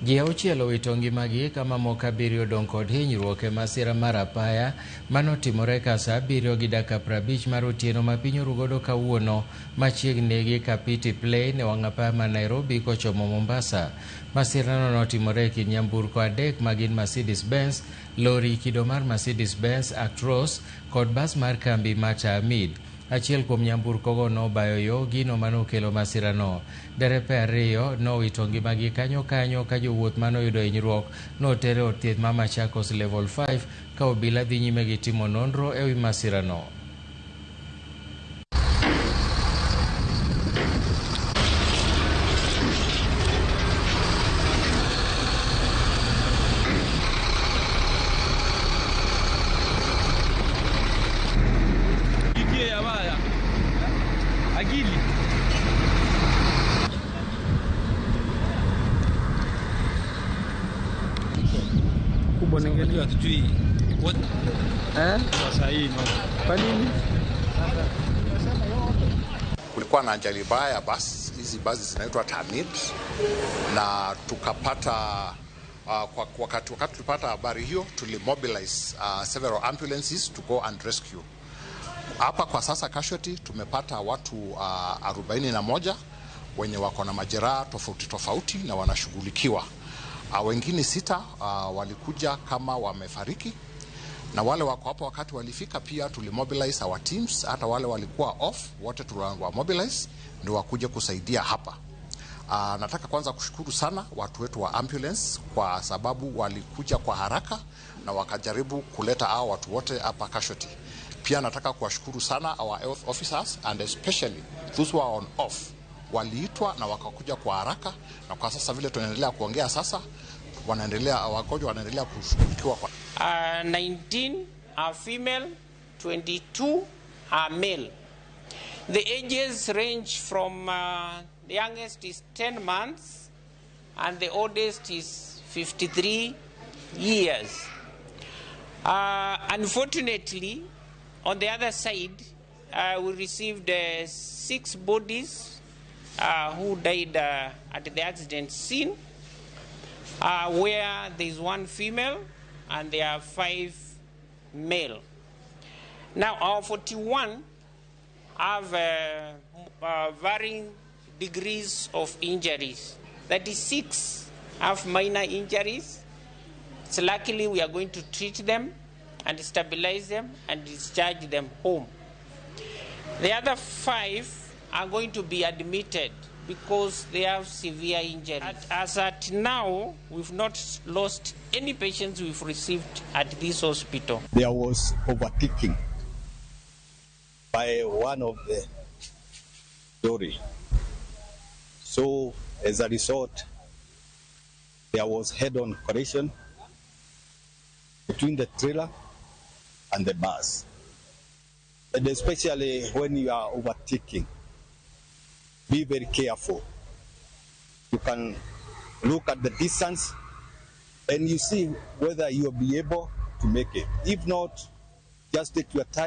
Ji auchiel owito ngimagi kama moko 7 odong' kod hinyruok e masira mar apaya manotimore ka saa 7:50 mar otieno ma piny orugodo kawuono machiegni gi Kapiti Plain e wang' apaya ma Nairobi kochomo Mombasa. Masirano notimore e kind nyamburko adek magin Mercedes Benz, lori kido mar Mercedes Benz Actros kod bas mar kambi Mata Amid. Achiel kuom nyamburkogo nobayo yo gino manokelo masirano. Derepe ariyo nowito ngimagi kanyo ka jowuoth manoyudo hinyruok notere od thieth ma Machakos level 5 ka obila dhi nyime gi timo nonro e wi masirano. Kulikuwa na ajali mbaya basi, hizi basi zinaitwa Tamid, na tukapata wakati tulipata habari hiyo tulimobilize several ambulances to go and rescue. Hapa kwa sasa casualty tumepata watu 41 wenye wako na majeraha tofauti na wanashughulikiwa. Wengine 6 walikuja kama wamefariki, na wale wako hapo wakati walifika pia tulimobilize our teams. Hata wale walikuwa off wote tuliwamobilize ndio wakuje kusaidia hapa. Nataka kwanza kushukuru sana watu wetu wa ambulance kwa sababu walikuja kwa haraka na wakajaribu kuleta hao watu wote hapa casualty. Pia nataka kuwashukuru sana our health officers and especially those who are on off. Waliitwa na wakakuja kwa haraka, na kwa sasa vile tunaendelea kuongea sasa wagonjwa wanaendelea kushughulikiwa. 19 are female, 22 are male. The ages range from the youngest is 10 months and the oldest is 53 years. Unfortunately, on the other side, we received 6 bodies who died at the accident scene, where there is 1 female and there are 5 male. Now, our 41 have varying degrees of injuries. 36 have minor injuries. So luckily, we are going to treat them and stabilize them and discharge them home. The other 5 are going to be admitted because they have severe injuries. As at now, we've not lost any patients we've received at this hospital. There was overtaking by one of the lorry. So as a result, there was head-on collision between the trailer and the bus. And especially when you are overtaking, be very careful. You can look at the distance and you see whether you'll be able to make it. If not, just take your time.